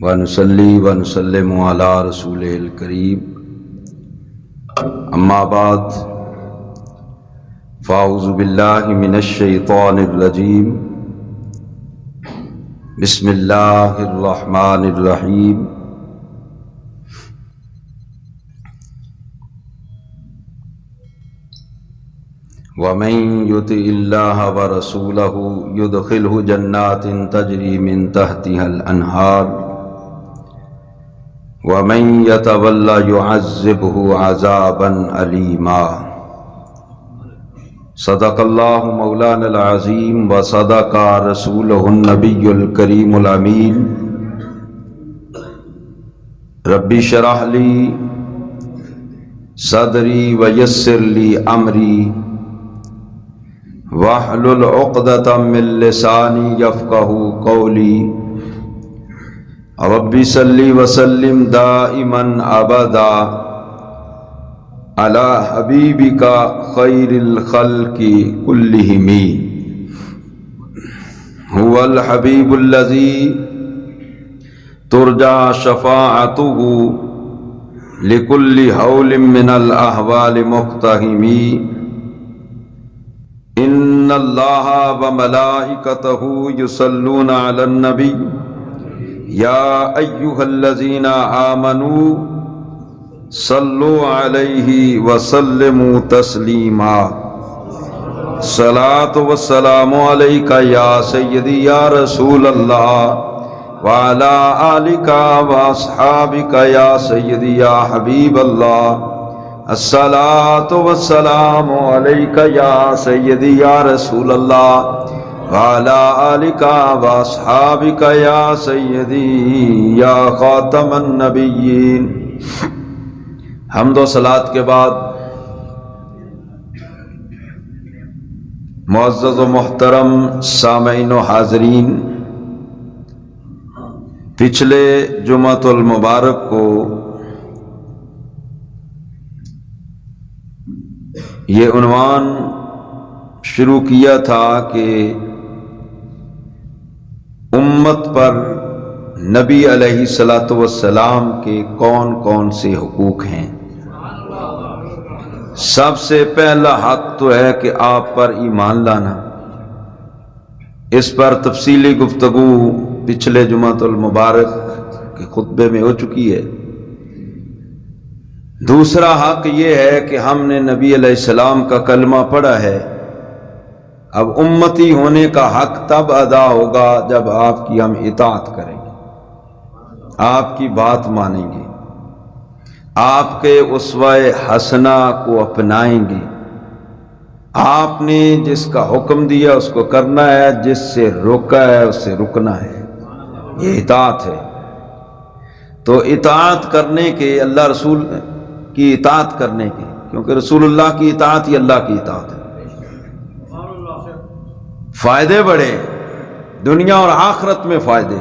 ونصلی ونسلم علی رسولہ الکریم اما بعد فاعوذ باللہ من الشیطان الرجیم بسم اللہ الرحمن الرحیم ومن یطع اللہ ورسولہ یدخلہ جنات تجری من تحتها الانہار ومن يتول يعذبه عذابا علیما صدق اللہ مولانا العظیم وصدق رسولہ النبی الکریم الامین ربی اشرح لی صدری ویسر لی امری واحلل عقدۃ من لسانی یفقہوا قولی ربی صلی وسلم دائما ابدا علی حبیبک خیر الخلق کلہم هو الحبیب الذی ترجى شفاعته لكل حول من الاحوال مقتحم ان اللہ وملائکته یصلون علی النبی یا ایھا الذین آمنوا صلوا علیہ وسلموا تسلیما صلاۃ والسلام علیک یا سیدی یا رسول اللہ وعلی آلک واصحابک یا سیدی یا حبیب اللہ الصلاۃ والسلام علیک یا سیدی یا رسول اللہ وعلی آلک واصحابک یا سیدی یا خاتم النبیین۔ حمد و صلوات کے بعد معزز و محترم سامعین و حاضرین، پچھلے جمعۃ المبارک کو یہ عنوان شروع کیا تھا کہ امت پر نبی علیہ الصلوۃ والسلام کے کون کون سے حقوق ہیں۔ سب سے پہلا حق تو ہے کہ آپ پر ایمان لانا، اس پر تفصیلی گفتگو پچھلے جمعۃ المبارک کے خطبے میں ہو چکی ہے۔ دوسرا حق یہ ہے کہ ہم نے نبی علیہ السلام کا کلمہ پڑھا ہے، اب امتی ہونے کا حق تب ادا ہوگا جب آپ کی ہم اطاعت کریں گے، آپ کی بات مانیں گے، آپ کے اسوہ حسنہ کو اپنائیں گے، آپ نے جس کا حکم دیا اس کو کرنا ہے، جس سے روکا ہے اس سے رکنا ہے، یہ اطاعت ہے۔ تو اطاعت کرنے کے، اللہ رسول کی اطاعت کرنے کے، کیونکہ رسول اللہ کی اطاعت ہی اللہ کی اطاعت ہے، فائدے بڑے، دنیا اور آخرت میں فائدے،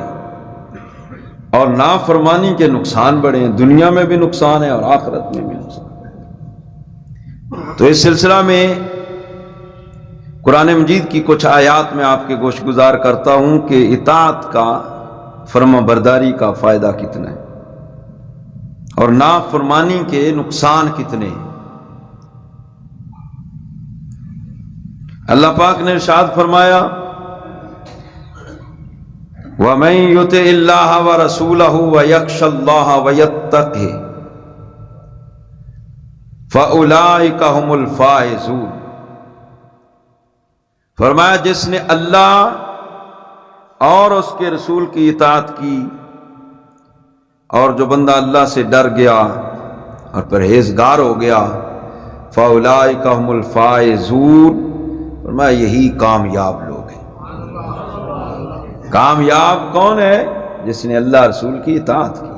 اور نافرمانی کے نقصان بڑے ہیں، دنیا میں بھی نقصان ہے اور آخرت میں بھی نقصان ہے۔ تو اس سلسلہ میں قرآن مجید کی کچھ آیات میں آپ کے گوش گزار کرتا ہوں کہ اطاعت کا، فرما برداری کا فائدہ کتنا ہے اور نافرمانی کے نقصان کتنے ہیں۔ اللہ پاک نے ارشاد فرمایا وَمَن يُطِعِ اللَّهَ وَرَسُولَهُ وَيَخْشَ اللَّهَ وَيَتَّقْهِ فَأُولَٰئِكَ هُمُ الْفَائِزُونَ۔ فرمایا جس نے اللہ اور اس کے رسول کی اطاعت کی، اور جو بندہ اللہ سے ڈر گیا اور پرہیزگار ہو گیا، فَأُولَٰئِكَ هُمُ الْفَائِزُونَ، فرمایا یہی کامیاب لوگ ہیں۔ کامیاب کون ہے؟ جس نے اللہ رسول کی اطاعت کی۔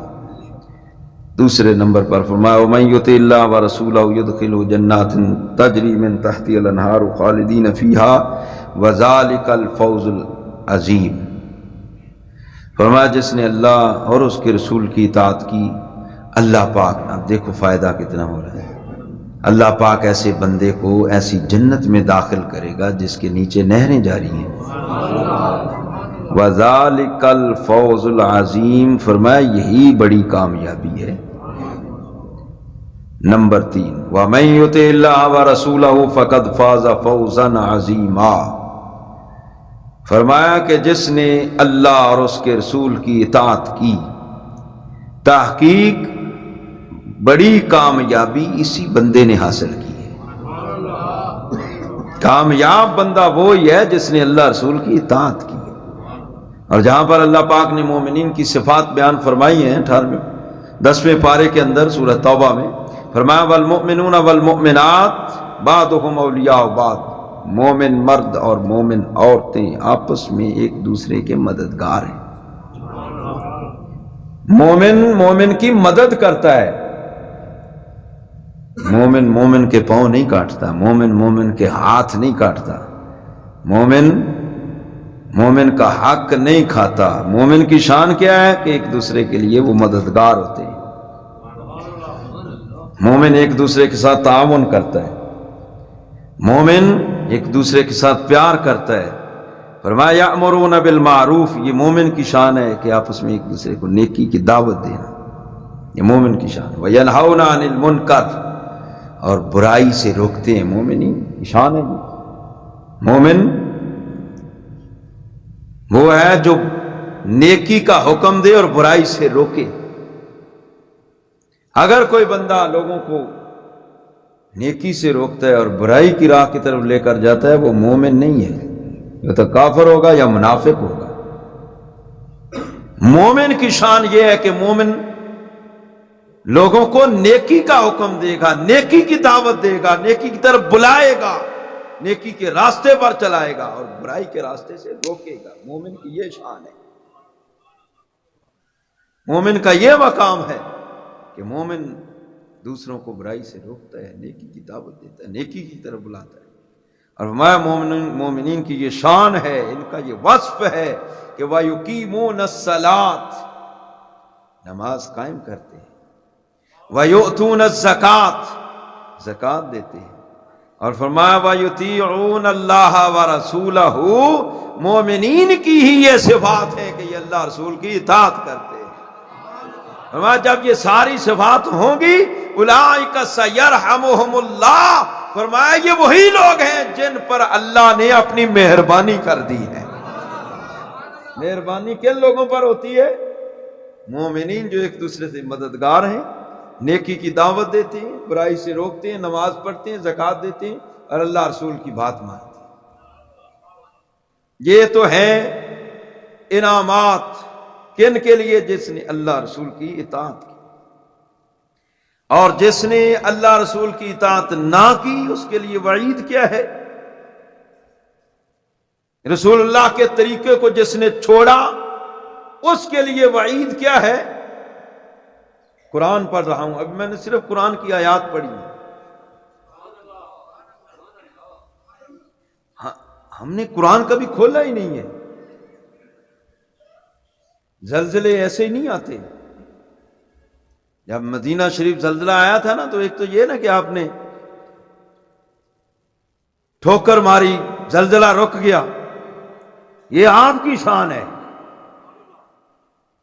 دوسرے نمبر پر فرمایا وَمَن يُطِعِ اللَّهَ وَرَسُولَهُ يُدْخِلْهُ جَنَّاتٍ تَجْرِي مِن تَحْتِهَا الْأَنْهَارُ خَالِدِينَ فِيهَا وَذَلِكَ الْفَوْزُ الْعَظِيمُ۔ فرمایا جس نے اللہ اور اس کے رسول کی اطاعت کی، اللہ پاک، اب دیکھو فائدہ کتنا ہو رہا ہے، اللہ پاک ایسے بندے کو ایسی جنت میں داخل کرے گا جس کے نیچے نہریں جاری ہیں، وَذَلِكَ الْفَوْزُ الْعَظِيمُ، فرمایا یہی بڑی کامیابی ہے۔ نمبر 3، وَمَن يُطِعِ اللَّهَ وَرَسُولَهُ فَقَدْ فَازَ فَوْزًا عَظِيمًا، فرمایا کہ جس نے اللہ اور اس کے رسول کی اطاعت کی، تحقیق بڑی کامیابی اسی بندے نے حاصل کی ہے۔ کامیاب بندہ وہی ہے جس نے اللہ رسول کی اطاعت کی ہے۔ اور جہاں پر اللہ پاک نے مومنین کی صفات بیان فرمائی ہیں 10ویں پارے کے اندر سورہ توبہ میں، فرمایا والمؤمنون والمؤمنات بعضهم اولیاء بعض، مومن مرد اور مومن عورتیں آپس میں ایک دوسرے کے مددگار ہیں۔ مومن مومن کی مدد کرتا ہے، مومن مومن کے پاؤں نہیں کاٹتا، مومن مومن کے ہاتھ نہیں کاٹتا، مومن مومن کا حق نہیں کھاتا۔ مومن کی شان کیا ہے کہ ایک دوسرے کے لیے وہ مددگار ہوتے ہیں، مومن ایک دوسرے کے ساتھ تعاون کرتا ہے، مومن ایک دوسرے کے ساتھ پیار کرتا ہے۔ فرمایا یأمرون بالمعروف، یہ مومن کی شان ہے کہ آپس میں ایک دوسرے کو نیکی کی دعوت دینا، یہ مومن کی شان ہے۔ وینہون عن المنکر، اور برائی سے روکتے ہیں، مومنین کی شان ہے۔ مومن وہ ہے جو نیکی کا حکم دے اور برائی سے روکے۔ اگر کوئی بندہ لوگوں کو نیکی سے روکتا ہے اور برائی کی راہ کی طرف لے کر جاتا ہے، وہ مومن نہیں ہے، یا تو کافر ہوگا یا منافق ہوگا۔ مومن کی شان یہ ہے کہ مومن لوگوں کو نیکی کا حکم دے گا، نیکی کی دعوت دے گا، نیکی کی طرف بلائے گا، نیکی کے راستے پر چلائے گا اور برائی کے راستے سے روکے گا۔ مومن کی یہ شان ہے، مومن کا یہ مقام ہے کہ مومن دوسروں کو برائی سے روکتا ہے، نیکی کی دعوت دیتا ہے، نیکی کی طرف بلاتا ہے۔ اور میں مومنین کی یہ شان ہے، ان کا یہ وصف ہے کہ وَيُقِيمُونَ الصَّلَاةَ، نماز قائم کرتے ہیں، وَيُؤْتُونَ الزَّكَاةَ، زکوٰۃ دیتے ہیں، اور فرمایا وَيُطِيعُونَ اللَّهَ وَرَسُولَهُ، مومنین کی ہی یہ صفات ہے کہ یہ اللہ رسول کی اطاعت کرتے ہیں۔ فرمایا جب یہ ساری صفات ہوں گی اولئک سیرحمہم اللہ، فرمایا یہ وہی لوگ ہیں جن پر اللہ نے اپنی مہربانی کر دی ہے۔ مہربانی کن لوگوں پر ہوتی ہے؟ مومنین جو ایک دوسرے سے مددگار ہیں، نیکی کی دعوت دیتے ہیں، برائی سے روکتے ہیں، نماز پڑھتے ہیں، زکوٰۃ دیتے ہیں اور اللہ رسول کی بات مانتے ہیں۔ یہ تو ہیں انعامات کن کے لیے؟ جس نے اللہ رسول کی اطاعت کی، اور جس نے اللہ رسول کی اطاعت نہ کی اس کے لیے وعید کیا ہے؟ رسول اللہ کے طریقے کو جس نے چھوڑا اس کے لیے وعید کیا ہے؟ قرآن پڑھ رہا ہوں، اب میں نے صرف قرآن کی آیات پڑھی ہیں۔ ہم نے قرآن کبھی کھولا ہی نہیں ہے۔ زلزلے ایسے ہی نہیں آتے۔ جب مدینہ شریف زلزلہ آیا تھا نا، تو ایک تو یہ نا کہ آپ نے ٹھوکر ماری، زلزلہ رک گیا، یہ آپ کی شان ہے۔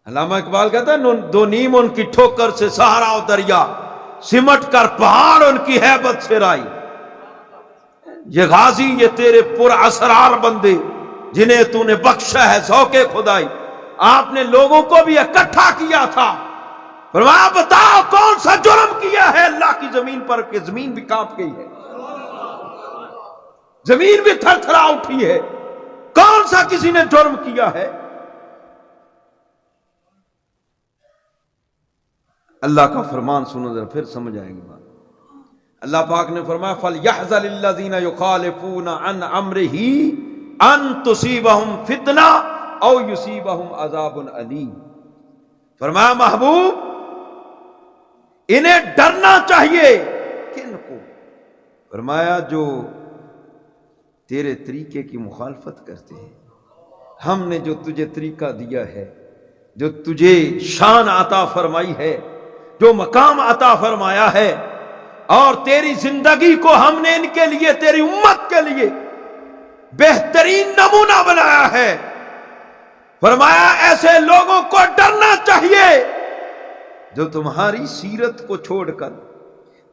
علامہ اقبال کہتا ہے دو نیم ان کی ٹھوکر سے سہارا و دریا، سمٹ کر پہاڑ ان کی ہیبت سے رائی۔ یہ غازی یہ تیرے پر اسرار بندے جنہیں تو نے بخشا ہے ذوق خدائی۔ آپ نے لوگوں کو بھی اکٹھا کیا تھا، فرمایا بتاؤ کون سا جرم کیا ہے اللہ کی زمین پر کہ زمین بھی کانپ گئی ہے، زمین بھی تھر تھرا اٹھی ہے، کون سا کسی نے جرم کیا ہے؟ اللہ کا فرمان سنو ذرا پھر سمجھ آئے گی بات۔ اللہ پاک نے فرمایا فَلْيَحْذَرِ الَّذِينَ يُخَالِفُونَ عَنْ أَمْرِهِ أَن تُصِيبَهُمْ فِتْنَةٌ أَوْ يُصِيبَهُمْ عَذَابٌ أَلِيمٌ، فرمایا محبوب انہیں ڈرنا چاہیے۔ کن کو؟ فرمایا جو تیرے طریقے کی مخالفت کرتے ہیں۔ ہم نے جو تجھے طریقہ دیا ہے، جو تجھے شان عطا فرمائی ہے، جو مقام عطا فرمایا ہے، اور تیری زندگی کو ہم نے ان کے لیے، تیری امت کے لیے بہترین نمونہ بنایا ہے، فرمایا ایسے لوگوں کو ڈرنا چاہیے جو تمہاری سیرت کو چھوڑ کر،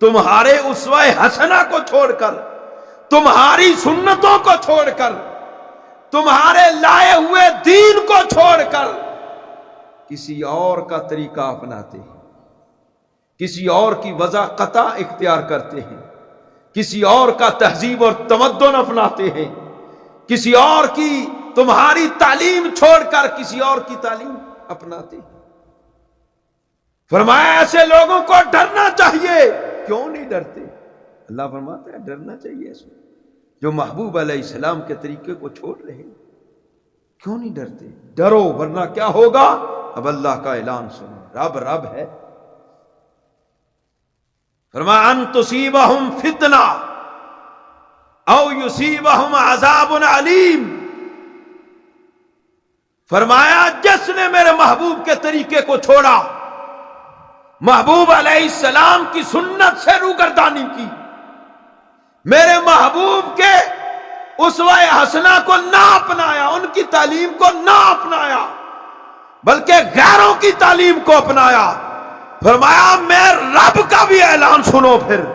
تمہارے اسوہ حسنہ کو چھوڑ کر، تمہاری سنتوں کو چھوڑ کر، تمہارے لائے ہوئے دین کو چھوڑ کر کسی اور کا طریقہ اپناتے ہیں، کسی اور کی وضع قطع اختیار کرتے ہیں، کسی اور کا تہذیب اور تمدن اپناتے ہیں، کسی اور کی تمہاری تعلیم چھوڑ کر کسی اور کی تعلیم اپناتے ہیں۔ فرمایا ایسے لوگوں کو ڈرنا چاہیے۔ کیوں نہیں ڈرتے؟ اللہ فرماتا ہے ڈرنا چاہیے ایسے جو محبوب علیہ السلام کے طریقے کو چھوڑ رہے ہیں۔ کیوں نہیں ڈرتے؟ ڈرو ورنہ کیا ہوگا؟ اب اللہ کا اعلان سنو، رب رب ہے۔ فرمایا ان تصیبہم فتنہ او یصیبہم عذاب علیم۔ فرمایا جس نے میرے محبوب کے طریقے کو چھوڑا، محبوب علیہ السلام کی سنت سے روگردانی کی، میرے محبوب کے اسوہ حسنہ کو نہ اپنایا، ان کی تعلیم کو نہ اپنایا بلکہ غیروں کی تعلیم کو اپنایا، فرمایا میں رب کا بھی اعلان سنو۔ پھر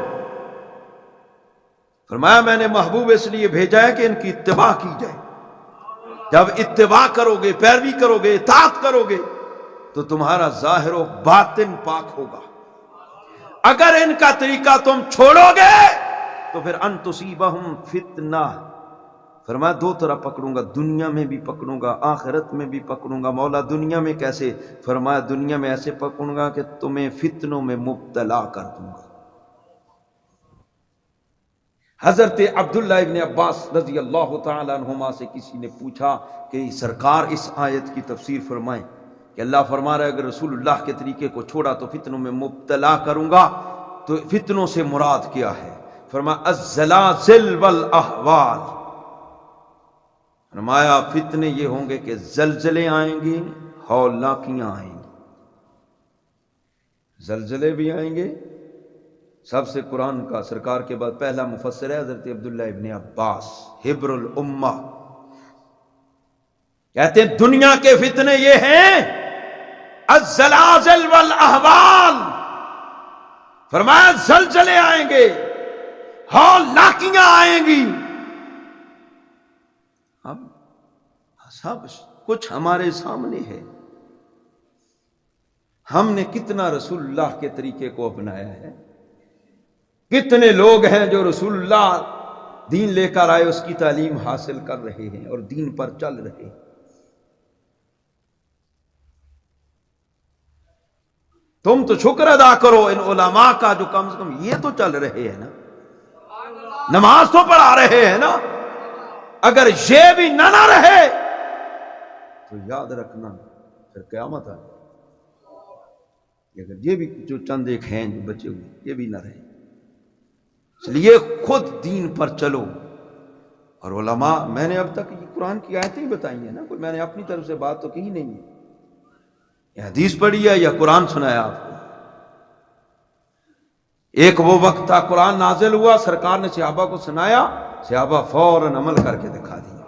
فرمایا میں نے محبوب اس لیے بھیجا ہے کہ ان کی اتباع کی جائے۔ جب اتباع کرو گے، پیروی کرو گے، اطاعت کرو گے تو تمہارا ظاہر و باطن پاک ہوگا۔ اگر ان کا طریقہ تم چھوڑو گے تو پھر ان تصیبہم فتنہ، فرمایا دو طرح پکڑوں گا، دنیا میں بھی پکڑوں گا، آخرت میں بھی پکڑوں گا۔ مولا دنیا میں کیسے؟ فرمایا دنیا میں ایسے پکڑوں گا کہ تمہیں فتنوں میں مبتلا کر دوں گا۔ حضرت عبداللہ ابن عباس رضی اللہ تعالی عنہما سے کسی نے پوچھا کہ سرکار اس آیت کی تفسیر فرمائیں کہ اللہ فرما رہا ہے اگر رسول اللہ کے طریقے کو چھوڑا تو فتنوں میں مبتلا کروں گا، تو فتنوں سے مراد کیا ہے؟ فرمایا الزلازل والاحوال، فرمایا فتنے یہ ہوں گے کہ زلزلے آئیں گے، ہولناکیاں آئیں گی۔ زلزلے بھی آئیں گے۔ سب سے قرآن کا سرکار کے بعد پہلا مفسر ہے حضرت عبداللہ ابن عباس حبر الامہ، کہتے ہیں دنیا کے فتنے یہ ہیں الزلازل والاحوال، فرمایا زلزلے آئیں گے، ہولناکیاں آئیں گی۔ اب سب کچھ ہمارے سامنے ہے، ہم نے کتنا رسول اللہ کے طریقے کو اپنایا ہے؟ کتنے لوگ ہیں جو رسول اللہ دین لے کر آئے اس کی تعلیم حاصل کر رہے ہیں اور دین پر چل رہے ہیں۔ تم تو شکر ادا کرو ان علماء کا جو کم سے کم یہ تو چل رہے ہیں نا، نماز تو پڑھا رہے ہیں نا۔ اگر یہ بھی نہ رہے تو یاد رکھنا پھر قیامت آئے، اگر یہ بھی جو چند ایک ہیں جو بچے ہوئے یہ بھی نہ رہے، اس لیے خود دین پر چلو۔ اور علماء، میں نے اب تک یہ قرآن کی آیتیں ہی بتائی ہیں نا، کوئی میں نے اپنی طرف سے بات تو کہی نہیں ہے، یہ حدیث پڑھی ہے یا قرآن سنایا آپ کو۔ ایک وہ وقت تھا قرآن نازل ہوا، سرکار نے صحابہ کو سنایا، صحابہ فوراً عمل کر کے دکھا دیا،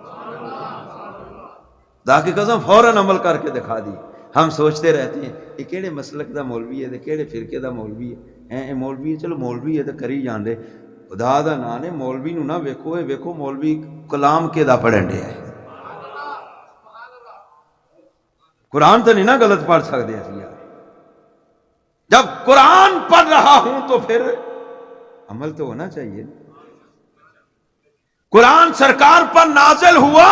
خدا کی قسم فوراً عمل کر کے دکھا دی۔ ہم سوچتے رہتے ہیں یہ کیڑے مسلک دا مولوی ہے، کیڑے فرقے دا مولوی ہے، مولوی ہے، چلو مولوی ہے تو کری جان دے، خدا دا نام ہے مولوی نو نہ ویکھو، ویکھو مولوی کلام کے دا پڑھن دیا ہے، قرآن تو نہیں نا غلط پڑھ سکتے اسی یار۔ جب قرآن پڑھ رہا ہوں تو پھر عمل تو ہونا چاہیے۔ قرآن سرکار پر نازل ہوا،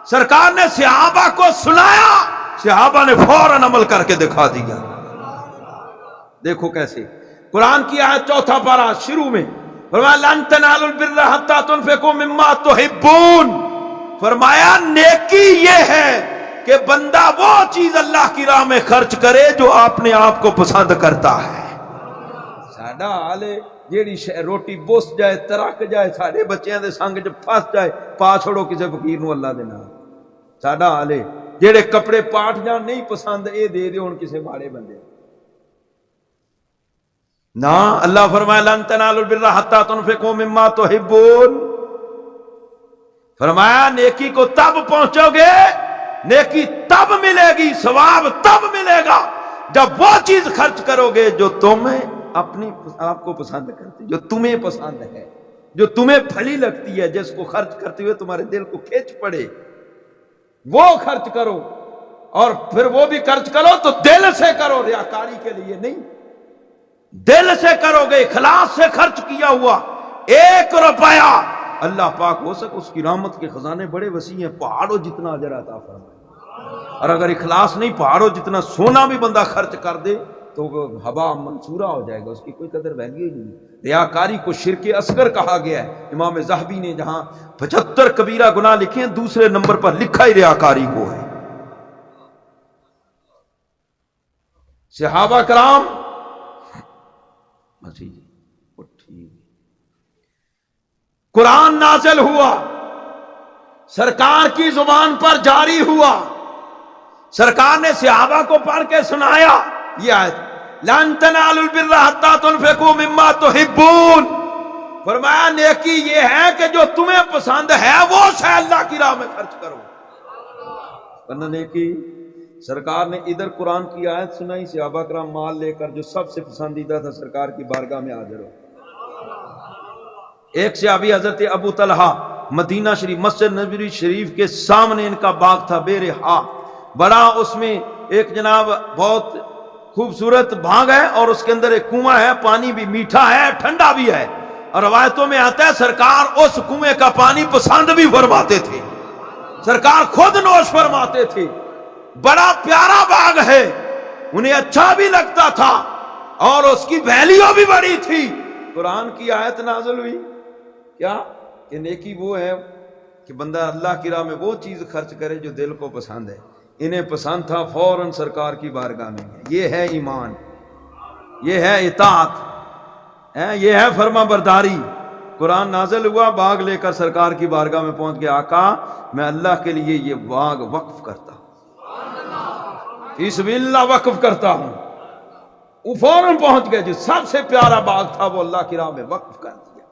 سرکار نے صحابہ کو سنایا، صحابہ نے فوراً عمل کر کے دکھا دیا۔ دیکھو کیسے قرآن کی آیت 4 پارہ شروع میں فرمایا لن تنالوا البر حتی تنفقوا مما تحبون، فرمایا نیکی یہ ہے کہ بندہ وہ چیز اللہ کی راہ میں خرچ کرے جو اپنے آپ کو پسند کرتا ہے۔ ساڈا حال ہے جیڑی روٹی بوس جائے، ترک جائے، ساڈے بچیاں دے سنگ چ پھس جائے، پا چھوڑو کسی فقیر نو اللہ دے نام۔ ساڈا حال ہے جیڑے کپڑے پاٹ جان نہیں پسند اے دے دے ہن کسی ماڑے بندے نا۔ اللہ فرمایا لن تنالوا البر حتی تنفقوا مما تحبون، فرمایا نیکی کو تب پہنچو گے نیکی تب ملے گی، ثواب تب ملے گا جب وہ چیز خرچ کرو گے جو تمہیں اپنی آپ کو پسند کرتی، جو تمہیں پسند ہے، جو تمہیں پھلی لگتی ہے، جس کو خرچ کرتے ہوئے تمہارے دل کو کھینچ پڑے، وہ خرچ کرو۔ اور پھر وہ بھی خرچ کرو تو دل سے کرو، ریاکاری کے لیے نہیں، دل سے کرو گے، اخلاص سے خرچ کیا ہوا 1 روپیہ اللہ پاک ہو سکے اس کی رحمت کے خزانے بڑے وسیع ہیں، پہاڑوں جتنا اجر عطا فرمائے۔ اور اگر اخلاص نہیں، پہاڑوں جتنا سونا بھی بندہ خرچ کر دے تو وہ ہوا منصورہ ہو جائے گا، اس کی کوئی قدر ویلیو ہی نہیں۔ ریاکاری کو شرک اصغر کہا گیا ہے۔ امام ذہبی نے جہاں 75 کبیرہ گناہ لکھے ہیں، دوسرے نمبر پر لکھا ہی ریاکاری کو ہے۔ صحابہ کرام قرآن نازل ہوا، سرکار کی زبان پر جاری ہوا، سرکار نے صحابہ کو پڑھ کے سنایا یہ آیت، لن تنالوا البر حتى تنفقوا مما تحبون۔ فرمایا نیکی یہ ہے کہ جو تمہیں پسند ہے وہ شے اللہ کی راہ میں خرچ کرو، ورنہ نیکی۔ سرکار نے ادھر قرآن کی آیت سنائی، صحابہ کرام مال لے کر جو سب سے پسندیدہ تھا سرکار کی بارگاہ میں حاضر ہو۔ ایک صحابی حضرت ابو طلحہ، مدینہ شریف مسجد نبوی شریف کے سامنے ان کا باغ تھا بے رہا، بڑا، اس میں ایک جناب بہت خوبصورت باغ ہے اور اس کے اندر ایک کنواں ہے، پانی بھی میٹھا ہے ٹھنڈا بھی ہے، اور روایتوں میں آتا ہے سرکار اس کنویں کا پانی پسند بھی فرماتے تھے، سرکار خود نوش فرماتے تھے۔ بڑا پیارا باغ ہے، انہیں اچھا بھی لگتا تھا اور اس کی ویلیو بھی بڑی تھی۔ قرآن کی آیت نازل ہوئی کیا کہ نیکی وہ ہے کہ بندہ اللہ کی راہ میں وہ چیز خرچ کرے جو دل کو پسند ہے۔ انہیں پسند تھا، فوراً سرکار کی بارگاہ میں گئے۔ یہ ہے ایمان، یہ ہے اطاعت، یہ ہے فرما برداری۔ قرآن نازل ہوا، باغ لے کر سرکار کی بارگاہ میں پہنچ گیا، آقا میں اللہ کے لیے یہ باغ وقف کرتا ہوں، فی سبیل اللہ وقف کرتا ہوں۔ وہ فوراً پہنچ گئے، جو سب سے پیارا باغ تھا وہ اللہ کی راہ میں وقف کر دیا۔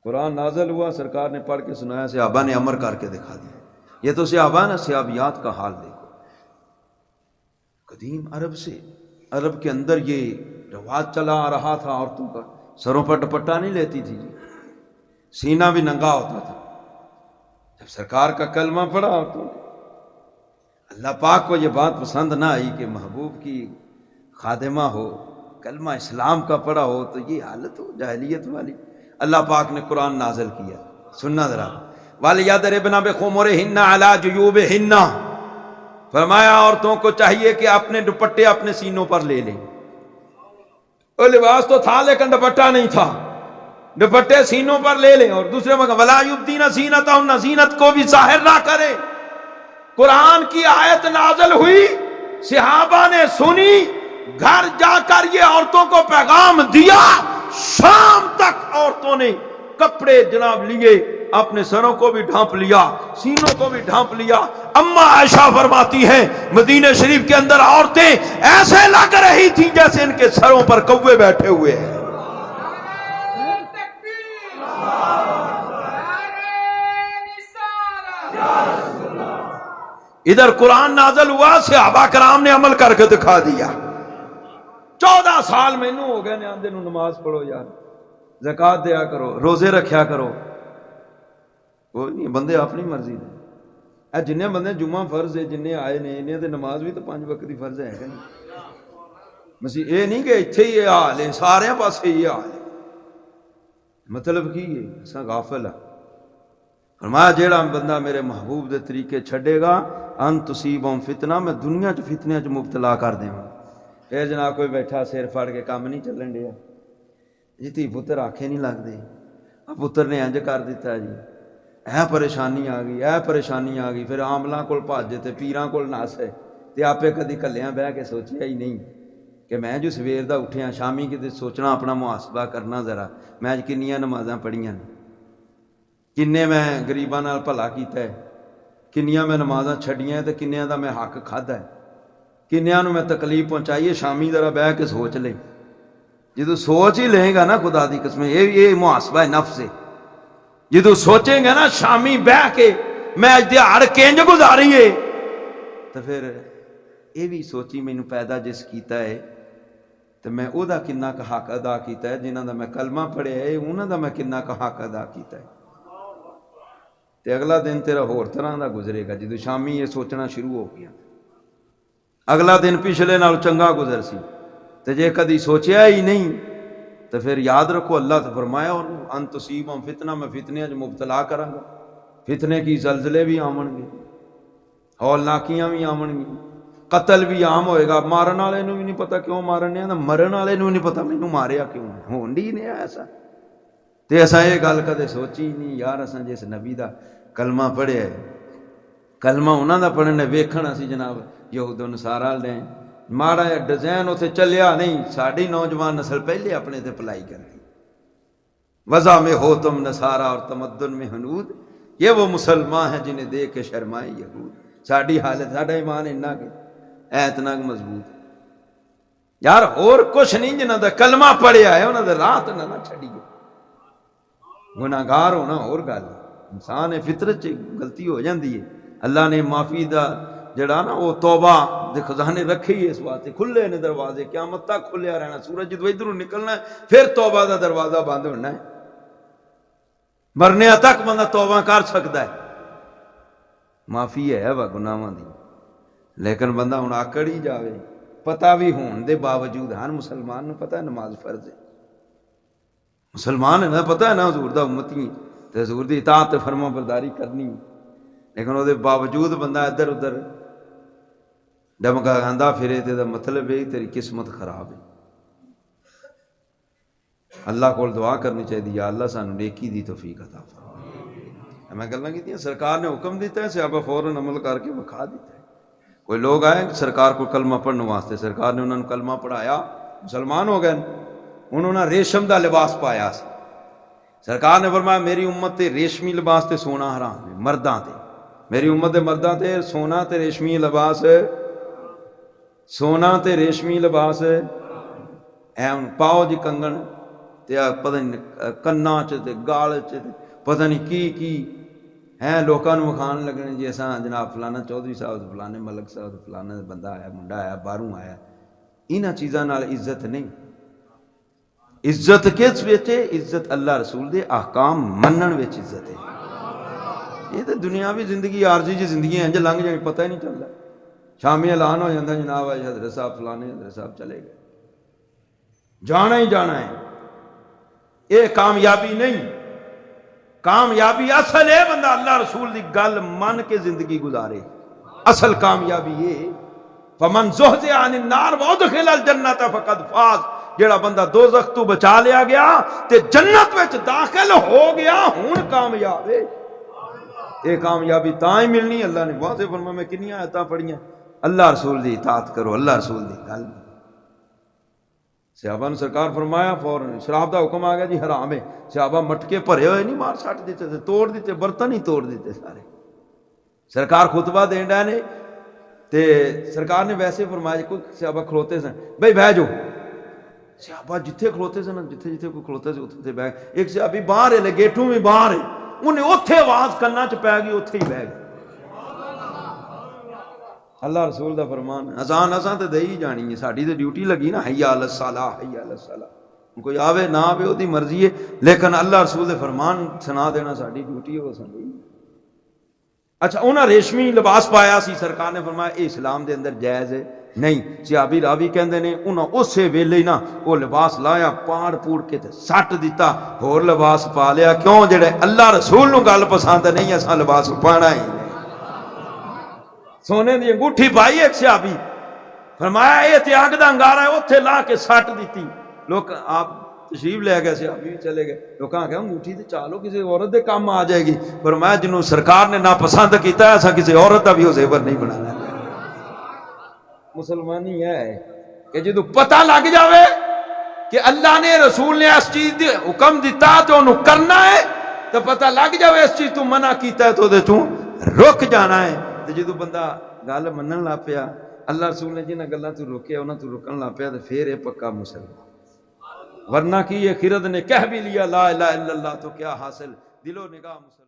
قرآن نازل ہوا، سرکار نے پڑھ کے سنایا، صحابہ نے عمل کر کے دکھا دیا۔ یہ تو صحابہ نا، صحابیات کا حال دیکھو۔ قدیم عرب کے اندر یہ رواج چلا آ رہا تھا، عورتوں کا سروں پر دوپٹہ نہیں لیتی تھی، سینہ بھی ننگا ہوتا تھا۔ جب سرکار کا کلمہ پڑھا عورتوں نے، اللہ پاک کو یہ بات پسند نہ آئی کہ محبوب کی خادمہ ہو، کلمہ اسلام کا پڑھا ہو تو یہ حالت ہو جاہلیت والی۔ اللہ پاک نے قرآن نازل کیا، سننا ذرا، وَلْيَضْرِبْنَ بِخُمُرِهِنَّ عَلَىٰ جُيُوبِهِنَّ، فرمایا عورتوں کو چاہیے کہ اپنے دوپٹے اپنے سینوں پر لے لیں۔ وہ لباس تو تھا لیکن دوپٹہ نہیں تھا، دوپٹے سینوں پر لے لیں۔ اور دوسرے میں وَلَا يُبْدِينَ زِينَتَهُنَّ، زینت کو بھی ظاہر نہ کریں۔ قرآن کی آیت نازل ہوئی، صحابہ نے سنی، گھر جا کر یہ عورتوں کو پیغام دیا۔ شام تک عورتوں نے کپڑے جناب لیے، اپنے سروں کو بھی ڈھانپ لیا، سینوں کو بھی ڈھانپ لیا۔ اما عائشہ فرماتی ہیں مدینہ شریف کے اندر عورتیں ایسے لگ رہی تھیں جیسے ان کے سروں پر کوے بیٹھے ہوئے ہیں۔ ادھر قرآن نازل ہوا، صحابہ کرام نے عمل کر کے دکھا دیا۔ 14 سال مینوں ہو گئے نے آندے نو نماز پڑھو یار، زکات دیا کرو، روزے رکھیا کرو، کوئی نہیں، بندے اپنی مرضی دے۔ اے جننے بندے جمعہ فرض ہے، جننے آئے نے انہیں تے نماز بھی تو 5 وقت دی فرض ہے کہ نہیں؟ مسیح یہ نہیں کہ اتھے ہی یہ حال ہے، سارے پاسے یہ حال ہے۔ مطلب کی ہے اساں غافل ہے۔ فرمایا جیڑا بندہ میرے محبوب دے طریقے چھڑے گا، ان تصیبہم فتنہ، میں دنیا چ فتنے چ مبتلا کر دیں۔ اے جناب کوئی بیٹھا سیر پھاڑ کے کام نہیں چلن دیا جی، تھی پتر آنکھیں نہیں لگ دے، پتر نے انج کر دیتا جی، اے پریشانی آ گئی، اے پریشانی آ گئی۔ پھر عاملاں کول بھاجے تے پیراں کول ناسے، تے آپے کدی کلیاں بہ کے سوچیا ہی نہیں کہ میں جو سویر دا اٹھیا شامی کتے سوچنا، اپنا محاسبہ کرنا ذرا، میں اج کنیاں نمازاں پڑھیاں نے، کنے میں غریباں نال بھلا کیتا ہے، کنیاں میں نمازاں چھڈیاں تے کنیاں دا میں حق کھادا ہے، کنیاں نو میں تکلیف پہنچائی ہے۔ شامی ذرا بہ کے سوچ لے، جدو سوچ ہی لیں گا نا، خدا دی قسم یہ محاسبہ نفس ہے۔ جدو سوچیں گے نا شامی بہ کے میں اج دیہڑ کنج گزاری ہے. تو پھر یہ بھی سوچی مینوں پیدا جس کیتا ہے تو میں او دا کنا کا حق ادا کیتا ہے. جنہاں دا میں کلمہ پڑھیا ہے انہاں دا میں کنا کا حق ادا کیتا ہے. تے اگلا دن تیرا ہور طرح دا گزرے گا جدو شامی یہ سوچنا شروع ہو گیا. اگلا دن پچھلے نال چنگا گزر سی. تے جے کدی سوچیا ہی نہیں تو پھر یاد رکھو اللہ تو فرمایا ان تصیبہم فتنہ، میں فتنے اج مبتلا کراں گا. فتنے کی زلزلے بھی آون گے، ہولناکیاں بھی آون گی، قتل بھی عام ہوئے گا. مارن والے نوں بھی نہیں پتا کیوں مارنے ہیں، مرن والے نوں نہیں پتا مینوں ماریا کیوں ہے. ہون دی نہیں ایسا. تے اساں یہ گل کدے سوچی نہیں یار. اساں جس نبی دا کلمہ پڑھیا ہے، کلمہ انہاں دا پڑھنے ویکھن اسی جناب یہود و نصارا لے ماڑا ڈیزائن اتنے چلیا نہیں. ساری نوجوان نسل پہلے اپنے تے پلائی کر دی. وضع میں ہو تم نصارا اور تمدن میں حنود، یہ وہ مسلمان ہیں جنہیں دیکھ کے شرمائے یہود. ساری حالت ساڈا ایمان اتنا کہ اتنا مضبوط یار. اور کچھ نہیں جنہاں دا کلمہ پڑھیا ہے انہاں دا راہ تے نہ چھڈیے. گناہگار ہونا اور گل، انسان ہے فطرت چ غلطی ہو جاندی ہے. اللہ نے معافی دا جڑا نا وہ توبہ دے خزانے رکھے ہی اس واسطے. کھلے نے دروازے قیامت تک کھلیا رہنا. سورج جدو ادھروں نکلنا ہے پھر توبہ دا دروازہ بند ہونا ہے. مرنے تک بندہ توبہ کر سکتا ہے. معافی ہے وا گناہاں دی، لیکن بندہ ہن آکڑ ہی جاوے. پتہ بھی ہون دے باوجود ہر مسلمان نو پتہ ہے نماز فرض ہے. مسلمان ہے نا، پتہ ہے نا حضور دا امتی ہے تے حضور دی اطاعت فرما برداری کرنی، لیکن وہ دے باوجود بندہ ادھر ادھر ڈمکا گاندا پھرے تے دا مطلب ہے تیری قسمت خراب ہے. اللہ کو دعا کرنی چاہیے یا اللہ سانو نیکی دی توفیق عطا فرما. میں گلاں کیتیاں سرکار نے حکم دیتا ہے صحابہ فوراً عمل کر کے بکھا دیتا ہے. کوئی لوگ آئے سرکار کو کلمہ پڑھنے واسطے، سرکار نے انہوں نے کلمہ پڑھایا، مسلمان ہو گئے. انہوں نے ریشم دا لباس پایا سی. سرکار نے فرمایا میری امت تے ریشمی لباس تے سونا حرام ہے. مرداں تے میری امت دے مرداں تے سونا تے ریشمی لباس، سونا تے ریشمی لباس پاؤ جی کنگن تے پتہ نہیں کنا چ تے گال چ پتہ نہیں کی ہیں لوکاں نوں وکھان لگنے جی اساں جناب فلانا چودھری صاحب فلانے ملک صاحب فلانا بندہ آیا منڈا آیا باہروں آیا. انہاں چیزاں نال عزت نہیں. عزت کس وچ ہے؟ عزت اللہ رسول دے احکام منن وچ عزت ہے. یہ تو دنیاوی زندگی عارضی جی زندگی انج لنگ جانی پتہ ہی نہیں چلتا. شامی اعلان ہو جاتا جناب آج حضرت صاحب فلانے حضرت صاحب چلے گئے. جانا ہی جانا ہے. یہ کامیابی نہیں. کامیابی اصل ہے بندہ اللہ رسول دی گل من کے زندگی گزارے. اصل کامیابی یہ فمن زحزح عن النار وادخل الجنۃ فقد فاز. جڑا بندہ دوزخ تو بچا لیا گیا تے جنت وچ داخل ہو گیا ہن کامیاب ہے. یہ کامیابی تاں ہی ملنی. اللہ نے واضح فرمایا میں کنیاں آیتاں پڑھیاں اللہ رسول دی اطاعت کرو، اللہ رسول دی گل. صحابہ نے سرکار فرمایا فوراً شراب دا حکم آ گیا جی حرام ہے. صحابہ مٹکے بھرے ہوئے نہیں مار سٹ دیتے تھے، توڑ دیتے، برتن ہی توڑ دیتے سارے. سرکار خطبہ دین ڈے نے تے سرکار نے ویسے فرمایا کوئی صحابہ کھلوتے سن بھائی بہ جاؤ. صحابہ جتھے کھلوتے سن جتھے جتھے کوئی کھلوتے سے اتھے بہ. ایک صحابی باہر ہے گیٹوں میں باہر ہے، انہیں اوتھے آواز کرنا چ پی گئی اوتھے ہی بہ گئے. اللہ رسول دا فرمان اذان اساں تے دے ہی جانی ہے. ساڈی تے ڈیوٹی لگی نا حی علی الصلاۃ حی علی الصلاۃ. کوئی آوے نہ آوے وہ دی مرضی ہے، لیکن اللہ رسول دے فرمان سنا دینا ساڈی ڈیوٹی ہے. وہ سن اچھا انہاں ریشمی لباس پایا سی. سرکار نے فرمایا اے اسلام دے اندر جائز ہے نہیں. صحابی راوی کہندے نے انہاں اسے ویلے نا وہ لباس لایا پاڑ پوڑ کے تے سٹ دیتا ہور لباس پا لیا. کیوں؟ جڑے اللہ رسول نو گل پسند نہیں اساں لباس پانا ہی نہیں. سونے دی انگوٹھی پائی ایک صحابی فرمایا اے تے اگ دا انگارا ہے اوتھے لا کے سٹ دیتی. لوگ آپ تشریف لے گئے صحابی بھی چلے گئے. لوکاں کہا انگوٹھی تے چالو کسی عورت دے کام آ جائے گی. فرمایا جنوں سرکار نے ناپسند کیتا ہے اساں کسی عورت دا بھی وہ زیور نہیں بنانا. مسلمانی ہے کہ جدو پتہ لگ جاوے کہ اللہ نے رسول نے اس چیز دی حکم دیتا تو انہوں کرنا ہے تو پتہ لگ جاوے اس چیز تو منع کیتا ہے تو دے تو رک جانا ہے. تو جدو بندہ گل منن لا پیا اللہ رسول نے جنہاں گلاں تو روکیا انہاں تو رکن لا پیا تو پھر یہ پکا مسلمان. ورنہ کی یہ خرد نے کہہ بھی لیا لا الہ الا اللہ تو کیا حاصل دل و نگاہ مسلمان.